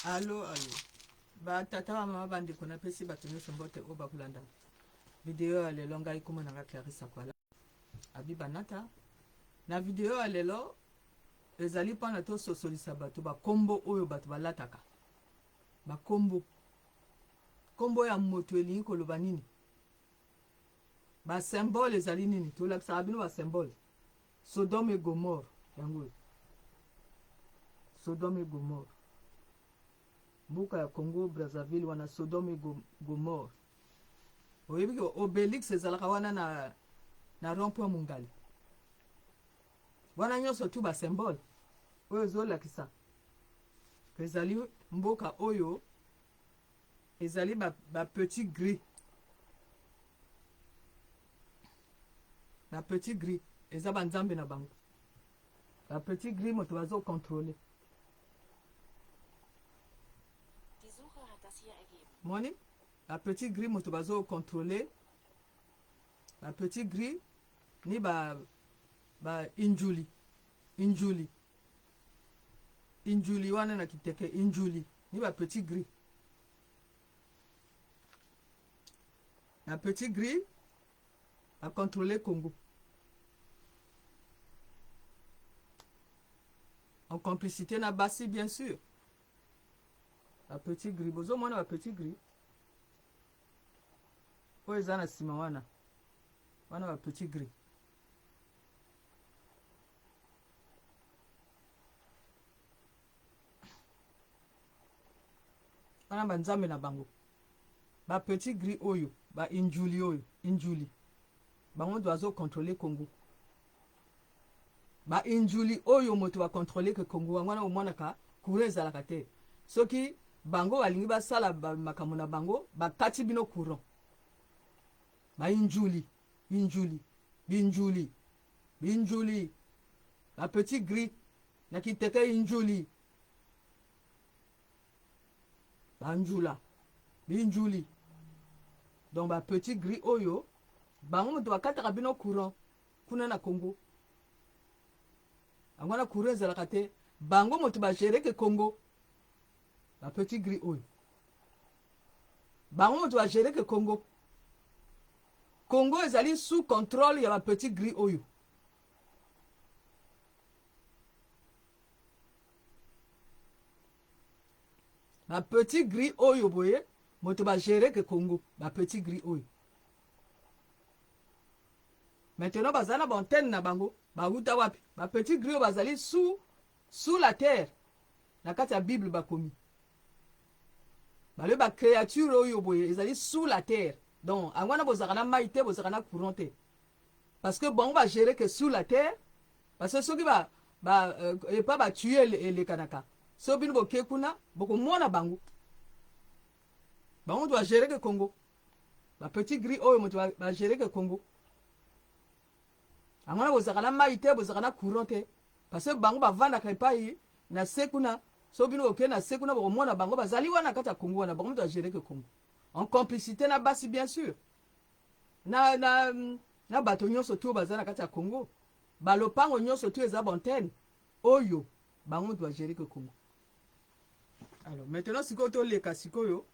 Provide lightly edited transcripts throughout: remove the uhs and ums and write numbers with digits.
Allo. Ba tata mama bandi kuna pesi batuni sombote oba kulanda. Video alelo ngai kuma na Clarisse Kwala. Abi banata. Na video alelo ezali pana to sosolisa bato ba kombo oyo bato balataka. Ba kombo. Kombo ya moto elingi koloba nini? Ba symbole ezali nini? To la sabino ba symbole. Sodome et Gomorre yango. Sodome et Gomorre. Mbuka ya Congo Brazzaville wana Sodome et Gomorre. Oyebi ko Obélix ezalaka wana na rond-point Mungali. Wana nyonso tu ba symbole. Oyo ezolakisa. Ezali mboka oyo ezali ba petit gris. Ba petit gris eza banzambe na bango. Ba petit gris moto bazo contrôler. Die Suche hat das hier ergeben. Moni, ba petit gris moto bazo contrôler. Ba petit gris ni ba injuli. Injuli wana na kiteke injuli ni ba petit gris. La petit gris a contrôlé Congo. En complicité na basi bien sûr. La petit gris, bozo mwana la petit gris. Oyo eza na sima wana. Wana la petit gris. Wana banzambe na bango. Ba petit gris oyo, ba injuli oyo, injuli. Bango doazo contrôler Congo. Ba injuli oyo moto wa contrôler que Congo wana omona ka kureza la kate. Soki bango balingi basala makambo na bango bakati bino courant. Ba injuli. Ba petit gris na kiteke injuli. Banjula. Binjuli. Donc ba petit gris oyo bango moto bakataka bino courant kuna na Congo. Angwana courant ezalaka te bango moto ba gérer ke Congo. Ba petit gris oyo. Bango moto ba gérer ke Congo. Congo ezali sous contrôle ya ba petit gris oyo. Ba petit gris oyo boye moto ba gérer ke Congo. Ba petit gris oyo. Maintenant bazana bontaine na bango ba huta wapi ba petit gris bazali sous la terre na kati ya Bible bakomi bale ba créature oyo boye ezali sous la terre donc angwana bozaka na maite bozaka na courant te parce que bon ba gérer que sous la terre parce que soki ba et pas ba tuer les kanaka so bino boke kuna boko mona bango doit gérer que Congo ba petit gris oyo moto ba gérer que Congo. Angwana bozaka na maite bozaka na courant te parce que bango bavanda ka epai na sekuna so bino oke na sekuna bokomona bango bazali wana kati ya Congo wana bango doit gérer que Congo en complicité na basi bien sûr na bato nyonso tu bazana kati ya Congo balopango nyonso tu eza bontaine oyo bango doit gérer que Congo. Alors maintenant sikoyo toleka sikoyo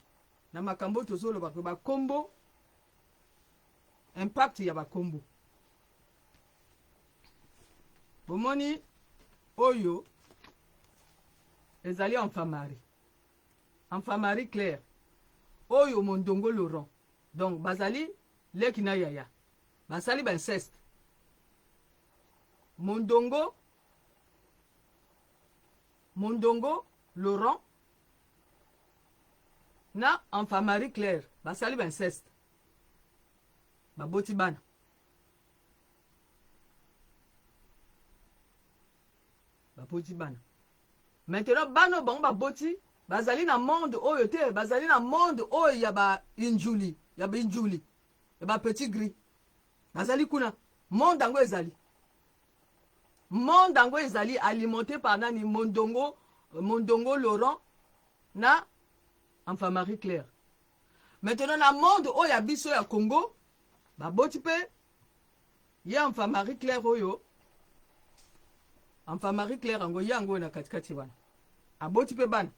na makambo tozoloba ko ba kombo impact ya ba kombo. Bomoni oyo ezali enfamari clair oyo mondongo Laurent donc bazali leki na yaya basali ba inceste mondongo Laurent na enfamari clair basali ba inceste baboti bana. Bapoti bana. Maintenant bano bango baboti bazali na monde oyo te bazali na monde oyo ya ba injuli ya ba petit gris bazali kuna monde ango ezali alimenté par nani mondongo Laurent na enfamari clair. Maintenant na monde oyo ya biso ya Congo baboti pe ya enfamari clair oyo Enfant Marie Claire ango yango na katikati wana. Aboti pe bana.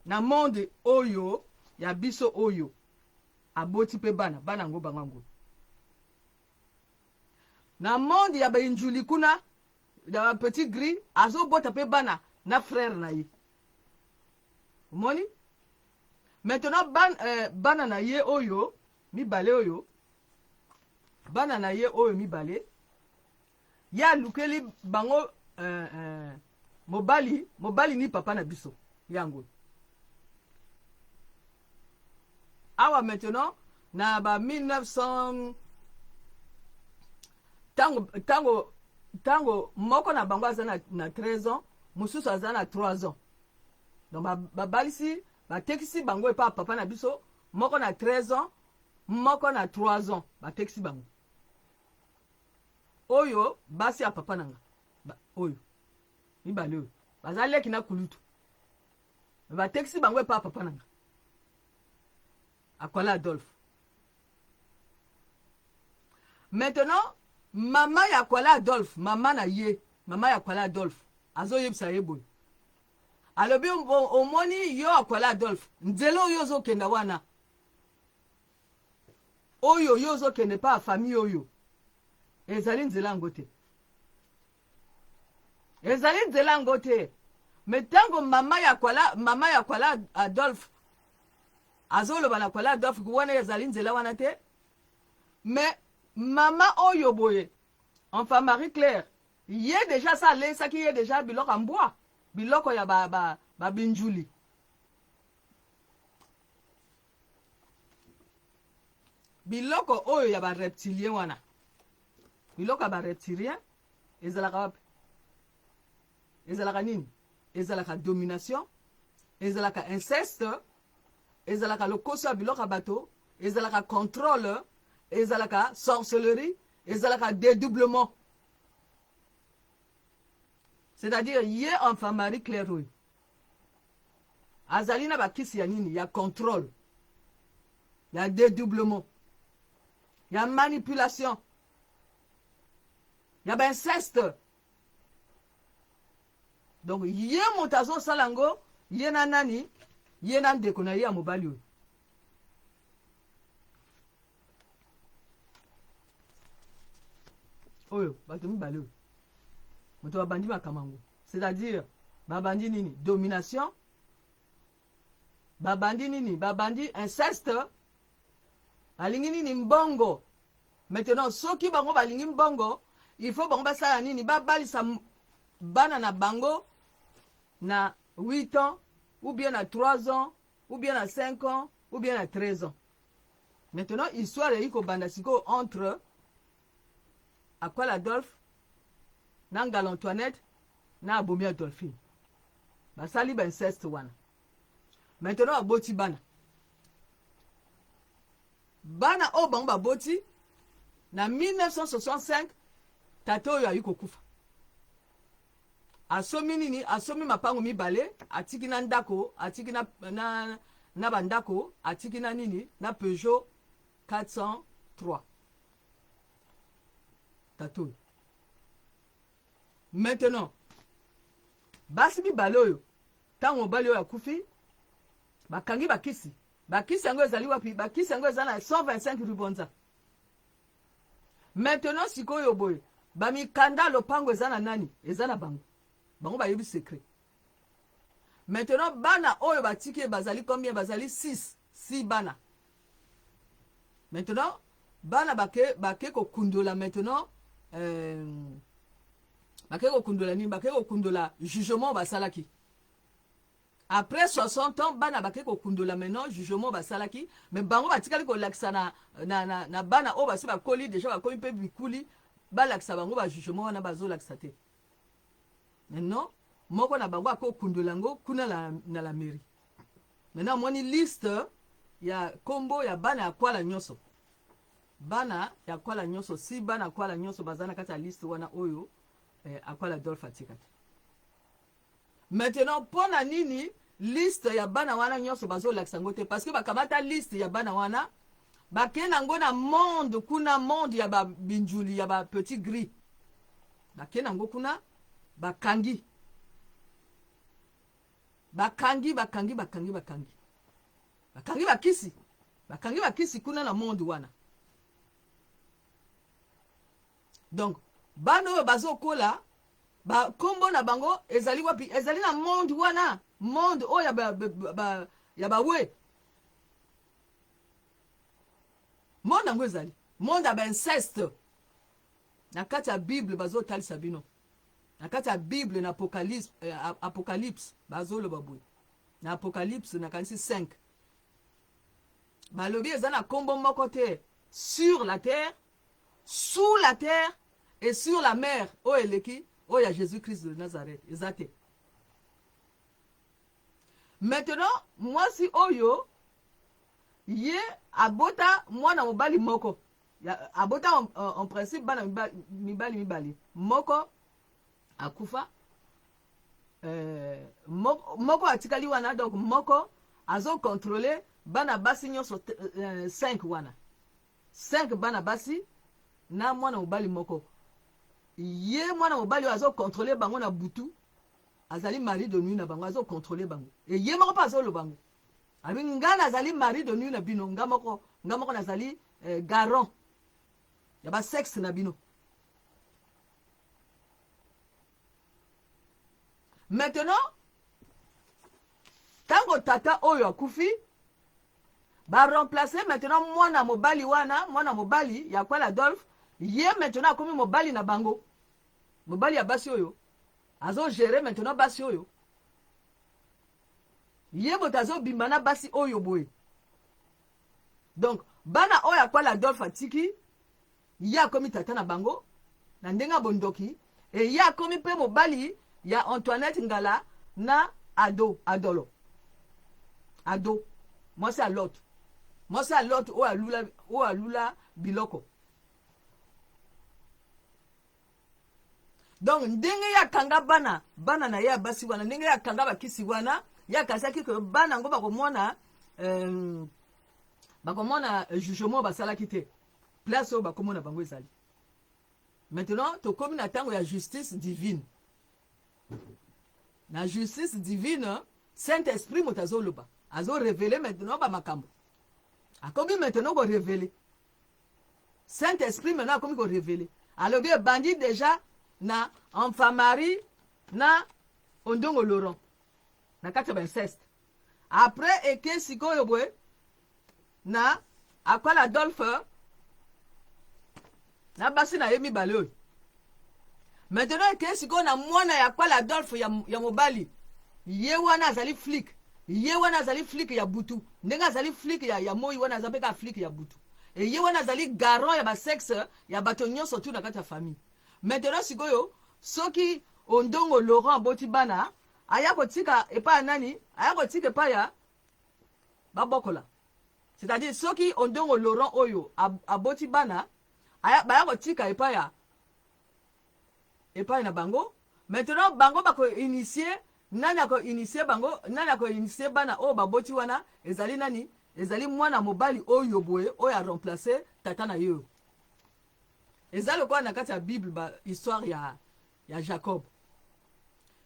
na monde oyo ya biso oyo aboti pe bana ngo bango na monde ya bainjuli kuna da petit gris azobota pe bana na frère na ye moni maintenant bana na ye oyo mibale oyo bana na ye oyo mibale ya lukeli bango mobali ni papa na biso yango awa maintenant na ba 1900 tango moko na bango aza na 13 ans mosusu aza na 3 ans donc babalisi batekisi bango epa papa na biso moko na 13 ans moko na 3 ans batekisi bango oyo basi ya papa nanga oyo mibale oyo baza leki na kulutu batekisi bango epa papa nanga akwala Adolphe. Maintenant mama ya kwala Adolphe mama ya kwala Adolphe azo yebisa yeboy alobi omoni yo akwala Adolphe nzelo yo zo kenda wana oyo yo zo kende pa famille oyo ezali nzela ngote metango mama ya kwala Adolphe azoloba na kwala Adolphe kuwana ezali nzela wana te mais mama oyo boye enfin Marie Claire ye déjà ça lesa ki ye déjà biloko ambwa biloko ya ba binjuli biloko oyo ya ba reptilien wana biloko ya ba reptilien ezalaka nini ezalaka domination ezalaka inceste ezalaka lokoso ya biloko ya bato ezalaka contrôle ezalaka sorcellerie ezalaka dédoublement c'est-à-dire ye enfin Marie Claire oyo azali na bakisi ya nini ya contrôle ya dédoublement ya manipulation ya bainceste donc ye moto azosala ngo ye na nani ye na ndeko na ye ya mobali oyo oyo bato mibale oyo moto babandi makamango c'est-à-dire babandi nini domination babandi nini babandi inceste balingi nini mbongo maintenant soki bango balingi mbongo il faut bango basala nini babalisa bana na bango na 8 ans ou bien na 3 ans ou bien na 5 ans ou bien na 13 ans maintenant histoire yi kobanda siko entre akwala Adolphe na ngala Antoinette na abomi Adolphine basali ba inceste wana maintenant aboti bana o bango baboti na 1965 tata oyo ayi kokufa asomi nini asomi mapango mibale atiki na ndako atiki na bandako atiki na nini na Peugeot 403 tato maintenant basi mibale oyo ntango mobali oyo akufi bakangi bakisi yango ezali wapi bakisi yango eza na 125 rubonza maintenant sikoyo boye bamikanda lopango eza na nani eza na bango bayebi secret maintenant bana oyo batiki bazali combien bazali 6 bana maintenant bana bake kokundola maintenant bake kokundola nini bake kokundola jugement basalaki après 60 ans bana bake kokundola maintenant jugement basalaki mais bango batikali kolakisa na bana oyo basi bakoli déjà bakomi mpe bikuli balakisa bango ba jugement wana bazolakisa te maintenant moko na bango akokundola yango kuna na la mairie maintenant moni liste ya kombo ya bana ya kwala nyonso bana ya kwala nyonso si bana kwala nyonso bazana kati ya liste wana oyo akwala Adolphe atikati maintenant pona nini liste ya bana wana nyonso bazolakisa ngo te parce que bakamata liste ya bana wana bakenda ngo na monde kuna monde ya babinjuli ya ba petit gris bakenda ngo kuna bakangi bakangi bakisi kuna na monde wana. Donc bana oyo bazokola bakombo na bango ezali wapi? Ezali na monde wana, monde oyo ya bawe. Monde yango ezali monde ya inceste. Na kati ya Bible bazotalisa bino, na kati ya Bible na Apocalypse bazoloba boye, na Apocalypse na kanisi 5 balobi eza na kombo moko te sur la terre, sous la terre et sur la mer oyo eleki oyo ya Jésus-Christ de Nazareth eza te. Maintenant mwasi oyo ye abota mwana mobali moko abota en principe bana mibali moko akufa, moko atikali wana, donc moko azo contrôler bana basi nyonso 5 wana, 5 bana basi na mwana mobali moko. Ye mwana mobali azo contrôler bango na butu, azali mari de nuit na bango, azo contrôler bango. Et ye moko pa azolo bango. Abi nga nazali mari de nuit na bino, nga moko nazali garant ya ba sexe na bino. Maintenant tango tata oyo akufi ba remplacer maintenant mwana mobali wana, mwana mobali ya kwa Adolphe, ye maintenant akomi mobali na bango, mobali ya basi oyo azo gérer maintenant basi oyo, ye moto azo bimba na basi oyo boye. Donc bana oyo ya kwa Adolphe atiki ye akomi tata na bango na ndenga bondoki, e ye akomi pe mobali ya Antoinette Ngala na Adolo mwasi a lot oyo alula biloko. Donc ndenge ya kanga bana na ya basi wana, ndenge ya kanga bakisi wana, ya kasaki ke bana ngo bakomona jugement basalaki te, place oyo bakomona bango ezali. Maintenant tokomi na tango ya justice divine. Na justice divine, Saint-Esprit moto azoloba, azo révéler maintenant ba makambo. Akomi maintenant ko révéler. Saint-Esprit maintenant akomi ko révéler. Alobi bandi déjà na Enfamari na Ondongo Laurent. Na kati ba inceste. Après eke sikoyo boy na akwala Adolphe na basi na yemi baloy. Maintenant eke sikoyo na mwana ya kwala Adolphe ya mobali. Ye wana azali flic. Ye wana azali flic ya butu. Ndenga azali flic ya moi wana azapeka flic ya butu. Et ye wana azali garant ya ba sexe ya bato nyonso tu na kati ya famille. Maintenant sikoyo soki Ondongo Laurent boti bana aya kotika epa nani? Aya kotika epa ya babokola. C'est-à-dire soki Ondongo Laurent oyo aboti bana aya kotika epa na bango. Maintenant bango bako initier nani ako initier bango, nani ako initier bana o baboti wana ezali nani? Ezali mwana mobali oyo boye oyo a remplacer tata na yo. Ezali kwa na kati ya Bible ba histoire ya Jacob.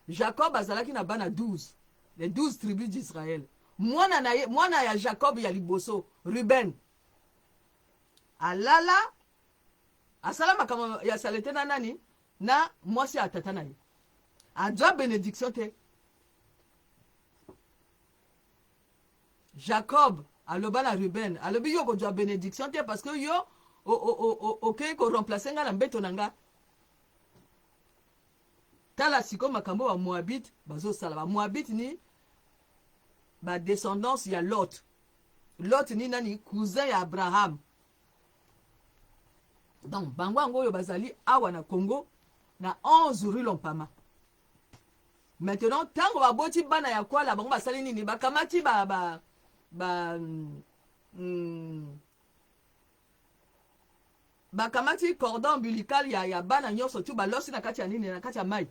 Jacob azalaki na bana 12, les 12 tribus d'Israël. Mwana ya Jacob ya liboso, Ruben. Alala asalama kama ya salete na nani? Na mwasi ya tata na ye. Adwa bénédiction te. Jacob aloba na Ruben, alobi yo ko dwa bénédiction te parce que yo ok ko remplacer nga na mbeto nanga. Tala siko makambo wa Moabite bazo sala. Ba Moabite ni ba descendance ya Lot. Lot ni nani? Cousin ya Abraham. Donc bango ngo yo bazali awa na Congo na 11 rue Lompama. Maintenant tango baboti bana ya kwala bango basali nini? Bakamati bakamati cordon ombilical ya bana nyonso tu balosi na kati ya nini? Na kati ya mai.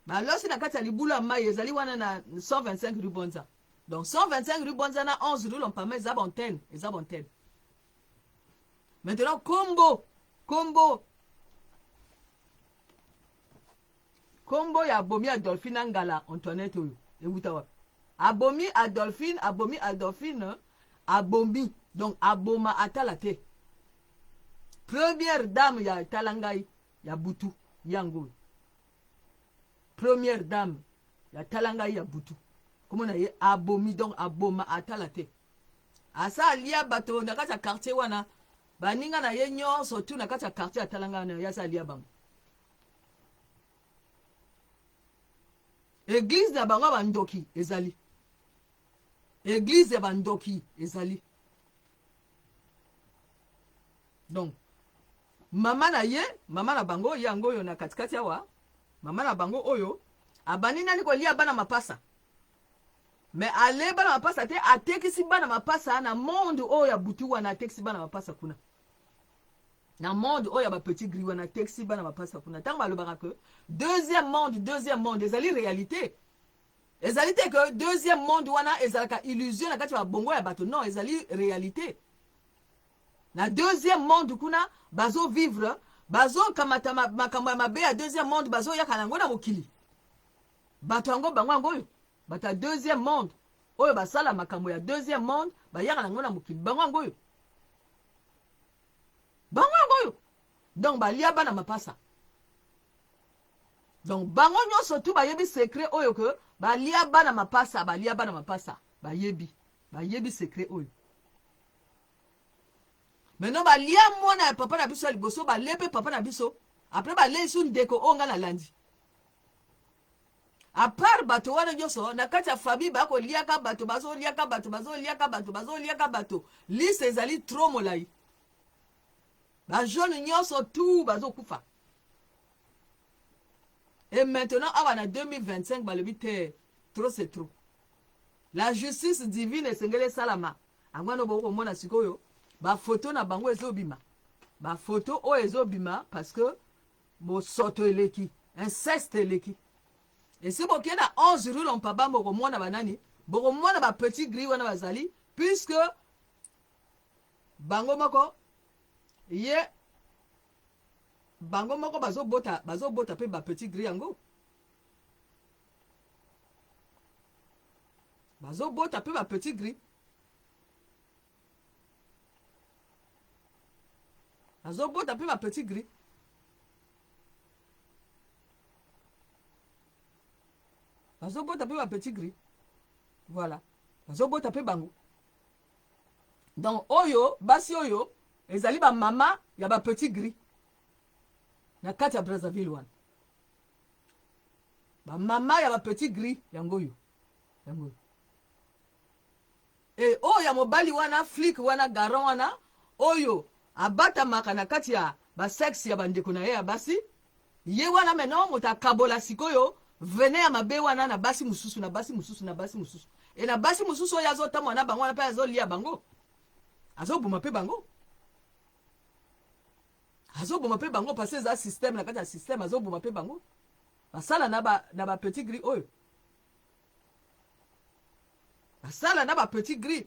Balosi na kati ya libula mai ezali wana na 125 rue Bonza. Donc 125 rue Bonza na 11 rue Lompama eza bonten. Maintenant combo kombo ya abomi Adolphine Ngala Antoinette oyo ewuta wapi? Abomi Adolphine abomi donc aboma atala te. Première dame ya talangai ya butu yango. Première dame ya talangai ya butu. Comment on a abomi donc aboma atala te. Asa alia bato na kata quartier wana baninga na ye nyonso tu na kata quartier atalanga na ya sa alia bango. Église na bango bandoki ezali. Église ya bandoki ezali. Donc mama na ye, mama na bango yango yo na katikati awa, mama na bango oyo abani nani ko lia bana mapasa. Mais ale bana mapasa te atekisi bana mapasa na monde oyo ya butu wana atekisi bana mapasa kuna. Na monde oyo ya ba petit gris wana atekisi bana mapasa kuna. Tango balobaka que deuxième monde ezali réalité. Ezali te que deuxième monde wana ezalaka illusion na kati ya bongo ya bato, non ezali réalité. Na deuxième monde kuna bazo vivre, bazo kamata makambo ya mabe ya deuxième monde bazo yaka nango na mokili. Bato yango bango yango yo. Bata deuxième monde oyo basala makambo ya deuxième monde ba yaka nango na mokili bango yango yo. Bango yango yo. Donc balia bana mapasa. Donc bango nyonso tu bayebi secret oyo que balia bana mapasa, bayebi secret oyo. Maintenant balia mwana papa na biso liboso balepe papa na biso. Après balei su ndeko onga na landi. À part bato wana nyonso na kati ya famille bako liaka bato bazo liaka bato. Liste ezali trop molai. Ba jeune nyonso tout bazo kufa. Et maintenant awa na 2025 balobi te trop c'est trop. La justice divine esengele salama. Angwana boko mona sikoyo ba photo na bango ezobima. Ba photo o ezobima parce que bo soto eleki, inceste eleki. Et si vous avez 11 roues, on peut pas beaucoup moins banani, beaucoup moins ba petit gris wana bazali, puisque bango moko ye bango moko bazo bota pe ba petit gris yango. Bazo bota pe ba petit gris. Bazo bota pe ba petit gris. Bazobo tapé ma petit gris. Voilà. Bazobo tapé bango. Donc oyo, basi oyo, ezali ba mama ya ba petit gris. Na kati ya Brazzaville wana. Ba mama ya ba petit gris yango yo. Yango. Et oyo ya mobali wana flic wana garon wana oyo abata maka na kati ya ba sexe ya bandeko na ye ya basi. Ye wana meno mota kabola sikoyo. Venez à ma bewana na basi mususu. Et na basi mususu oyo azotama na bango na pe azolia bango. Azobuma pe bango. Azobuma pe bango parce que za système na kati ya système azobuma pe bango. Basala na ba petit gris oyo. Basala na ba petit gris.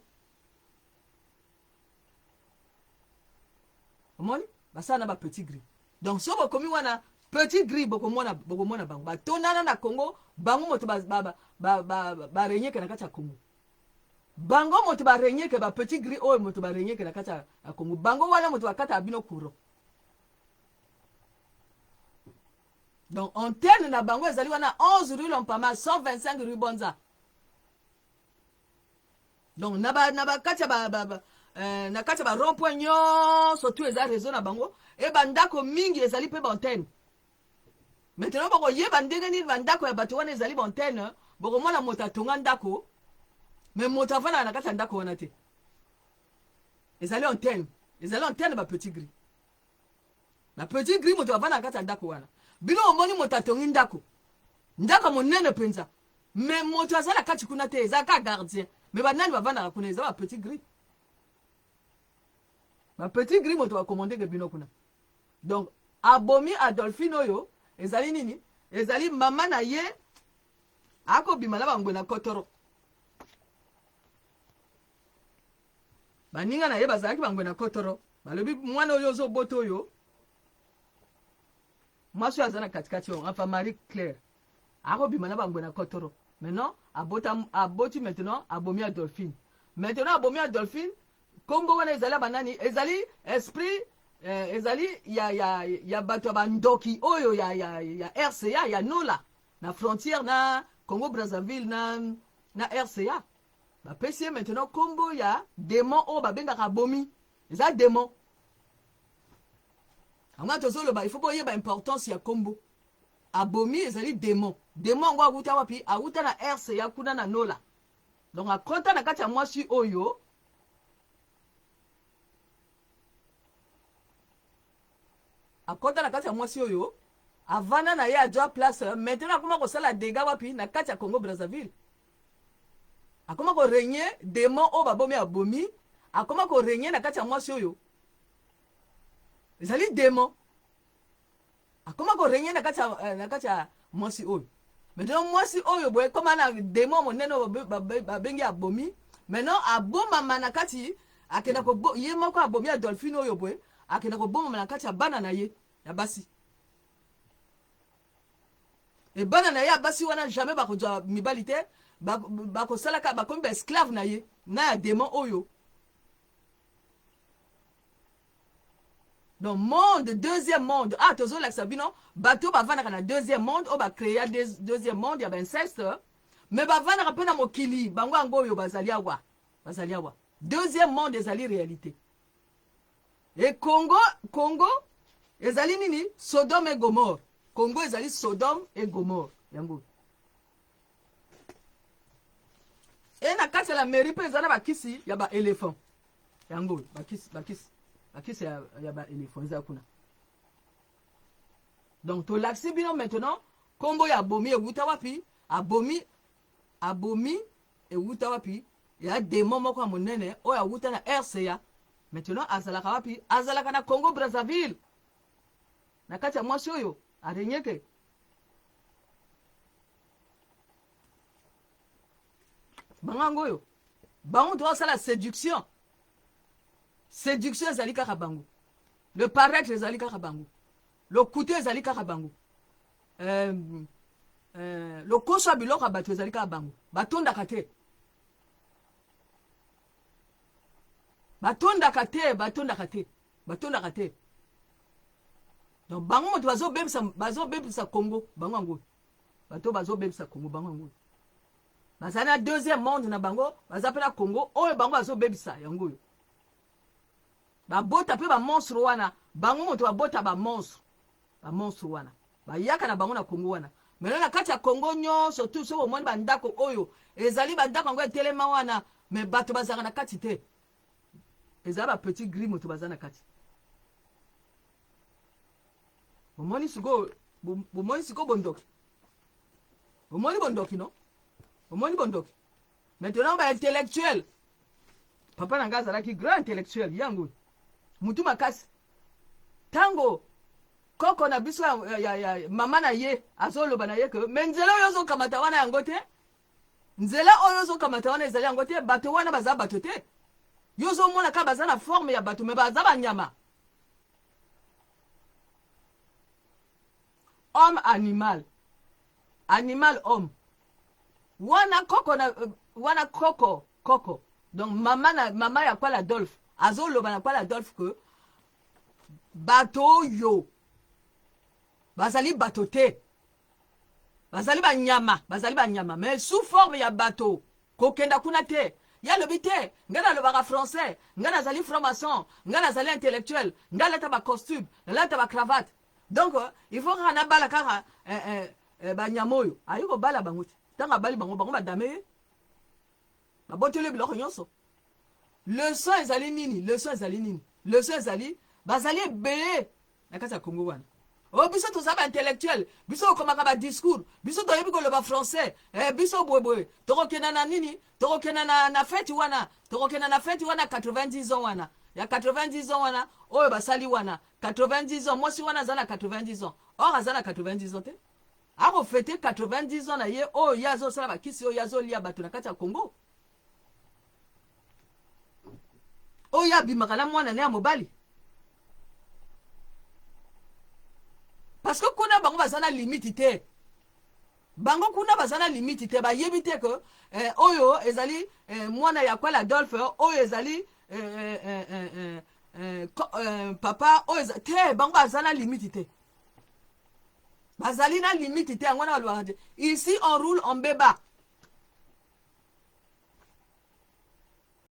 Omoni? Basala na ba petit gris. Donc so bokomi wana petit gris boko mona bango batonana na Congo bango moto ba renye ke na kati ya Congo bango moto ba renye ke ba petit gris oyo moto ba renye ke na kati ya Congo bango wana moto bakata abino kuro. Donc antenne na bango ezali wana 11 rue Lompama 125 rue Bonza. Donc na kati ya na kati ya rond-point nyonso tu eza réseau na bango e bandako mingi ezali pe ba antenne. Maintenant boko yeba ndenge nini bandako ya bato wana ezali antenne boko mona moto atonga ndako mais moto avana na kati ya ndako wana te ezali antenne ba petit gris na petit gris moto avana na kati ya ndako wana bino omoni moto atongi ndako monene penza mais moto azala kati kuna te ezaka gardien mais banani bavana kuna ezala ba petit gris moto va commander ke bino kuna. Donc abomi Adolphine oyo ezali nini? Ezali mama na ye ako bimala bangwe na kotoro. Baninga na ye bazalaki bangwe na kotoro. Balobi mwana oyo zo boto oyo. Mwasi azana katikati yo, enfin Marie Claire. Arobima na bango na kotoro. Maintenant, aboti maintenant, abomi à Dolphine. Maintenant, abomi à Dolphine, Congo wana ezali banani, ezali esprit, ezali ya bato bandoki oyo ya RCA, ya Nola, na frontière na Congo Brazzaville na RCA. Ba pesi maintenant Congo ya démon o ba benga abomi. Eza démon. Anga tozolo ba il faut boye ba importance ya Congo. Abomi ezali démon. Démon ngo aguta wapi? Aguta na RCA kuna na Nola. Donc akonta na kati ya mwasi oyo. Akonta na kati ya mwasi oyo. Avana na ye adwa place. Maintenant akoma kosala dégâts wapi na kati ya Congo Brazzaville. Akoma ko régner démon o babomi abomi. Akoma ko régner na kati ya mwasi oyo. Ezali démon. Akoma ko régner na kati ya mwasi oyo. Maintenant mwasi oyo boye koma na démon moneno babengi abomi. Maintenant aboma manakati akenda ko ye moko abomi ya Dolphine oyo boye akenda ko boma manakati ya bana na ye ya basi. Et bana na ye ya basi wana jamais bakozwa mibali te bakosalaka bakomi ba esclave na ye na ya démon oyo. Donc monde, deuxième monde. Ah, tozo la sabino, bateau ba vana kana deuxième monde, o ba créer deuxième monde, ya ba inceste. Mais ba vana kapena mokili, bango angoyo bazalia wa. Bazalia wa. Deuxième monde ezali réalité. Et Congo, ezali nini? Sodome et Gomorre. Congo ezali Sodome et Gomorre. Yango. Et na kati la mairie pe ezana ba kisi, ya ba éléphant. Yango, ba kisi. Akisi ya ba éléphant za kuna. Donc to laxi bino maintenant kombo ya abomi ewuta wapi? Abomi ewuta wapi? Ya démon moko monene o ya wuta na RCA. Maintenant azalaka wapi? Azalaka na Congo Brazzaville. Na kati ya mwasi oyo arenyeke. Bango yo. Bango doit ça la séduction. Séduction ezali kaka bango. Le paraître ezali kaka bango. Le coûter ezali kaka bango. Le kosa biloko bato ezali kaka bango. Batondaka te. Batondaka te. Donc bango moto bazo bebisa Congo bango ngo. Bato bazo bebisa Congo bango ngo. Bazana deuxième monde na bango, bazapela Congo, oyo bango bazo bebisa yango yo. Bota pe ba monstre wana bango moto bota ba monstre wana bayaka na bango na Congo wana mais na kati ya Congo nyonso tout so omoni bandako oyo ezali bandako ngo etelema wana mais bato bazaka na kati te ezali ba petit gris moto bazana kati omoni siko bondoki no omoni bondoki maintenant ba intellectuel papa na ngaza la ki grand intellectuel yango mutu makasi tango koko na biso ya mama na ye azoloba na ye ke menzela oyo zo kamata wana yango te nzela oyo zo kamata wana ezali yango te bato wana baza bato te yo zo mona ka baza na forme ya bato me baza banyama homme animal homme wana koko donc mama ya kwa la Dolphe azoloba na kwa la Dolphe que bato yo bazali bato te bazali banyama mais sous forme ya bato kokenda kuna te ya lobi te ngana lobaka français ngana zali franc-maçon ngana zali intellectuel ngana leta ba costume leta ba cravate donc il faut kana bala kaka banyama oyo ayiko bala bango te tanga bali bango badame babotele biloko nyonso leçon ezali nini bazali ebele na kati ya Congo wana o biso tozala ba intellectuel biso okomaka ba discours biso toyebi koloba français biso boye tokokenda na nini tokokenda na fête wana 90 ans wana ya 90 ans wana oyo basali wana 90 ans mwasi wana aza na 90 ans or aza na 90 ans te akofete 90 ans na ye oyo ye azosala bakisi oyo azolia bato na kati ya Congo oyo abimaka na mwana ne ya mobali parce que kuna bango baza na limite te bango kuna bazana limite te bayebi te que oyo ezali mwana ya kwala Adolphe oyo ezali papa oyo te bango bazana limite te bazali na limite te yango wana balobaka te ici on roule on beba